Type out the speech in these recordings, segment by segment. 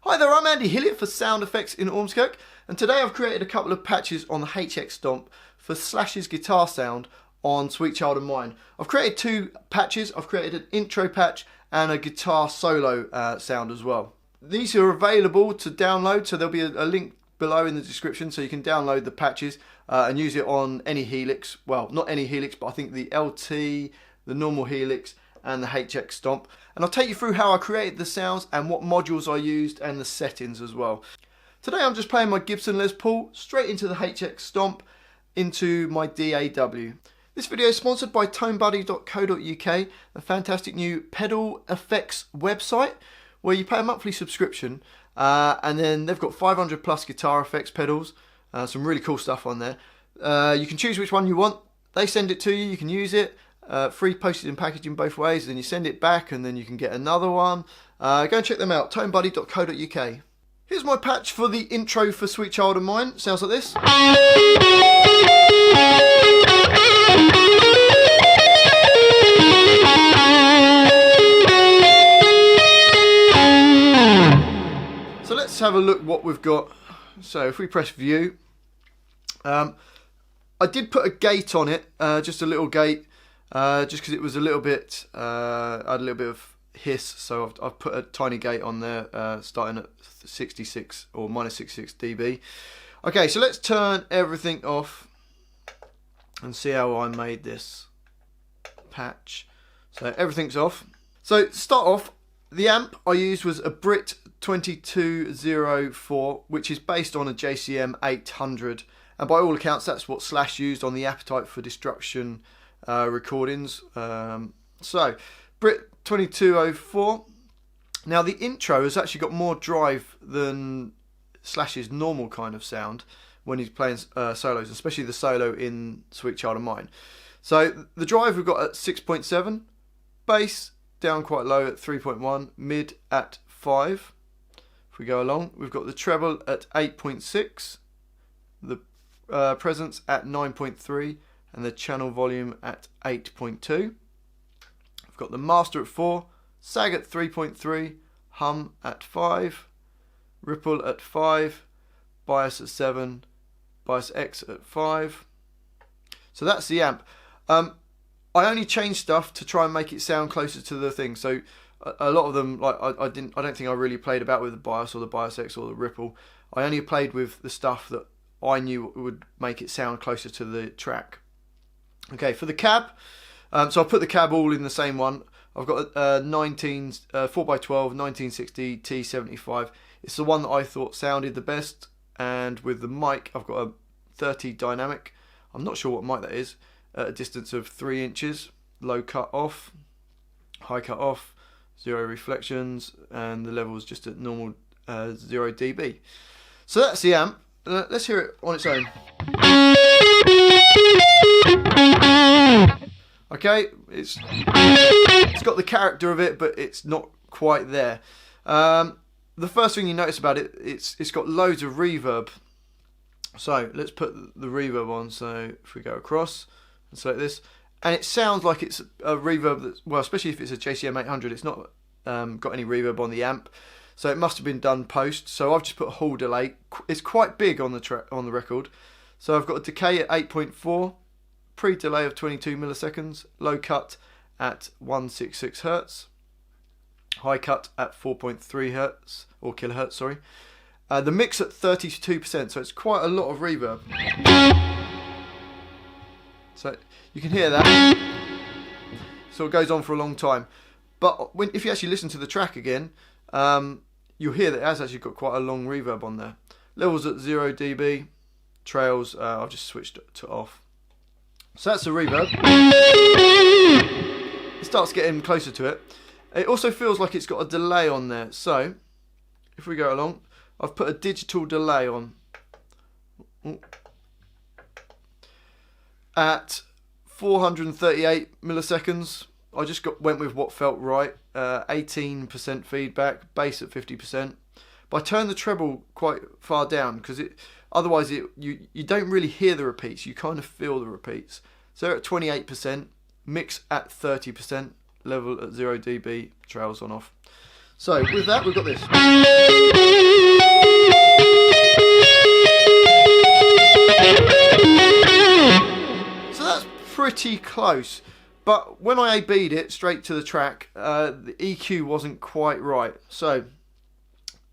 Hi there, I'm Andy Hillier for Sound Effects in Ormskirk, and today I've created a couple of patches on the HX Stomp for Slash's guitar sound on Sweet Child of Mine. I've created two patches. I've created an intro patch and a guitar solo sound as well. These are available to download, so there'll be a link below in the description so you can download the patches and use it on any Helix. Well, not any Helix, but I think the LT, the normal Helix, and the HX Stomp. And I'll take you through how I created the sounds and what modules I used and the settings as well. Today I'm just playing my Gibson Les Paul straight into the HX Stomp into my DAW. This video is sponsored by tonebuddy.co.uk, a fantastic new pedal effects website where you pay a monthly subscription and then they've got 500 plus guitar effects pedals, some really cool stuff on there. You can choose which one you want. They send it to you, you can use it. Free postage and packaging both ways, then you send it back and then you can get another one. Go and check them out, tonebuddy.co.uk. Here's my patch for the intro for Sweet Child of Mine. Sounds like this. So let's have a look what we've got. So if we press view, I did put a gate on it, just a little gate. Just because it was a little bit, I had a little bit of hiss, so I've put a tiny gate on there, starting at 66 or minus 66 dB. Okay, so let's turn everything off and see how I made this patch. So everything's off. So to start off, the amp I used was a Brit 2204, which is based on a JCM 800, and by all accounts that's what Slash used on the Appetite for Destruction recordings. So Brit 2204. Now the intro has actually got more drive than Slash's normal kind of sound when he's playing solos, especially the solo in Sweet Child of Mine. So the drive we've got at 6.7, bass down quite low at 3.1, mid at 5. If we go along, we've got the treble at 8.6, the presence at 9.3, and the channel volume at 8.2. I've got the master at 4, sag at 3.3, hum at 5, ripple at 5, bias at 7, bias X at 5. So that's the amp. I only changed stuff to try and make it sound closer to the thing. So a lot of them, like I don't think I really played about with the bias or the bias X or the ripple. I only played with the stuff that I knew would make it sound closer to the track. Okay, for the cab, so I put the cab all in the same one. I've got a 4x12 1960 T75. It's the one that I thought sounded the best, and with the mic I've got a 30 dynamic. I'm not sure what mic that is, at a distance of 3 inches, low cut off, high cut off, 0 reflections, and the level's just at normal 0 dB. So that's the amp. Let's hear it on its own. Okay, it's got the character of it, but it's not quite there. The first thing you notice about it, it's got loads of reverb. So let's put the reverb on. So if we go across and select this, and it sounds like it's a reverb that's, well, especially if it's a JCM 800, it's not got any reverb on the amp. So it must have been done post. So I've just put a Hall delay. It's quite big on the record. So I've got a decay at 8.4, pre-delay of 22 milliseconds, low cut at 166 hertz, high cut at 4.3 hertz or kilohertz. Sorry. The mix at 32%. So it's quite a lot of reverb. So you can hear that. So it goes on for a long time. But if you actually listen to the track again, you'll hear that it has actually got quite a long reverb on there. Levels at 0 dB, trails I've just switched to off. So that's the reverb. It starts getting closer to it. It also feels like it's got a delay on there. So if we go along, I've put a digital delay on at 438 milliseconds. I just went with what felt right. 18% feedback, bass at 50%. But I turned the treble quite far down because otherwise you don't really hear the repeats. You kind of feel the repeats. So at 28%, mix at 30%, level at 0 dB, trails on off. So with that, we've got this. So that's pretty close. But when I A-B'd it straight to the track, the EQ wasn't quite right. So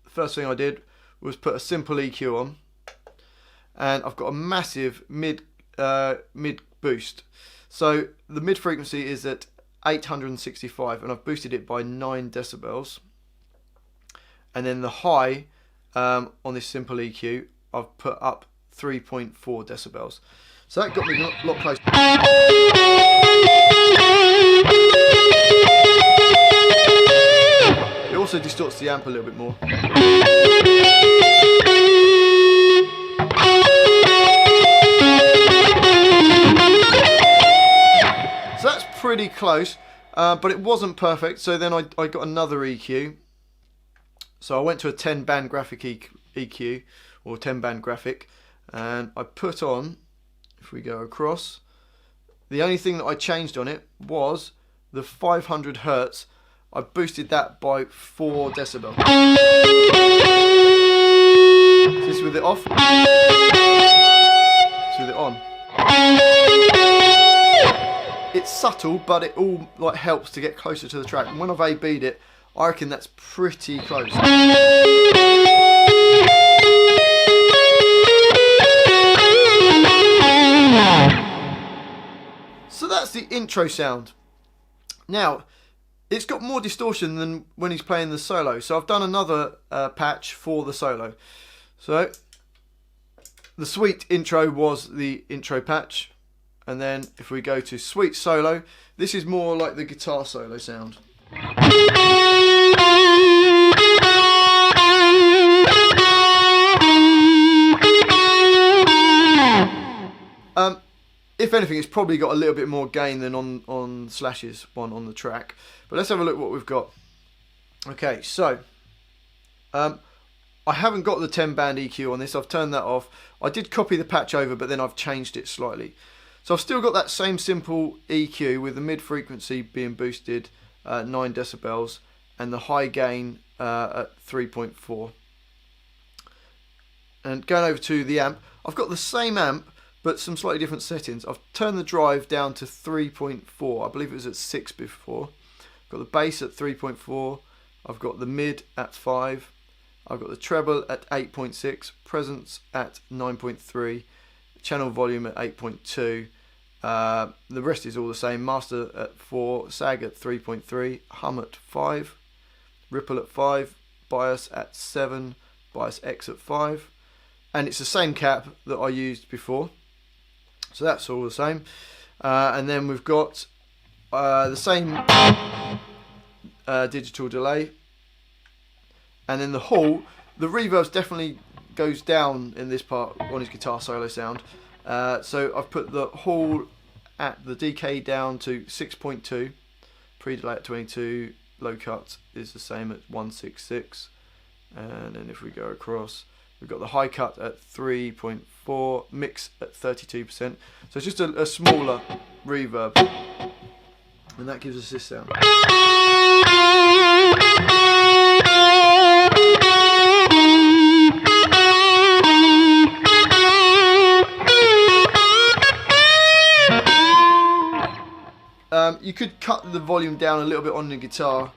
the first thing I did was put a simple EQ on, and I've got a massive mid boost. So the mid frequency is at 865, and I've boosted it by 9 decibels. And then the high on this simple EQ, I've put up 3.4 decibels. So that got me a lot closer. It also distorts the amp a little bit more. So that's pretty close, but it wasn't perfect. So then I got another EQ. So I went to a 10-band graphic EQ, or 10-band graphic, and I put on, if we go across, the only thing that I changed on it was the 500 Hertz. I boosted that by 4 decibels. Is this with it off? It's with it on. It's subtle, but it all like helps to get closer to the track. And when I've A-B'd it, I reckon that's pretty close. So that's the intro sound. Now, it's got more distortion than when he's playing the solo. So I've done another patch for the solo. So the sweet intro was the intro patch. And then if we go to sweet solo, this is more like the guitar solo sound. If anything, it's probably got a little bit more gain than on Slash's one on the track. But let's have a look what we've got. Okay, so I haven't got the 10-band EQ on this. I've turned that off. I did copy the patch over, but then I've changed it slightly. So I've still got that same simple EQ with the mid frequency being boosted 9 decibels and the high gain at 3.4. And going over to the amp, I've got the same amp but some slightly different settings. I've turned the drive down to 3.4. I believe it was at 6 before. I've got the bass at 3.4. I've got the mid at 5. I've got the treble at 8.6. Presence at 9.3. Channel volume at 8.2. The rest is all the same. Master at 4. Sag at 3.3. Hum at 5. Ripple at 5. Bias at 7. Bias X at 5. And it's the same cap that I used before. So that's all the same. And then we've got the same digital delay. And then the hall, the reverb definitely goes down in this part on his guitar solo sound. So I've put the hall at the DK down to 6.2. Pre-delay at 22. Low cut is the same at 166. And then if we go across, we've got the high cut at 3.4, mix at 32%. So it's just a smaller reverb. And that gives us this sound. You could cut the volume down a little bit on the guitar.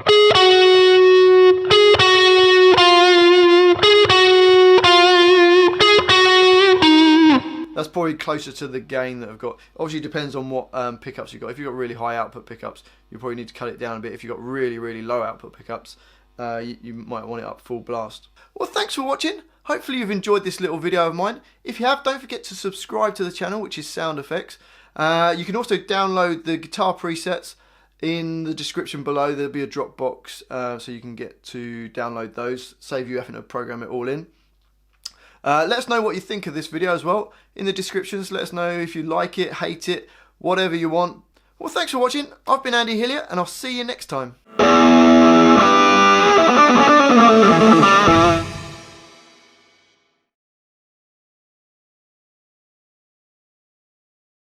That's probably closer to the gain that I've got. Obviously, it depends on what pickups you've got. If you've got really high output pickups, you probably need to cut it down a bit. If you've got really, really low output pickups, you might want it up full blast. Well, thanks for watching. Hopefully you've enjoyed this little video of mine. If you have, don't forget to subscribe to the channel, which is Sound Effects. You can also download the guitar presets in the description below. There'll be a Dropbox, so you can get to download those. Save you having to program it all in. Let us know what you think of this video as well in the descriptions. Let us know if you like it, hate it, whatever you want. Well, thanks for watching. I've been Andy Hillier, and I'll see you next time.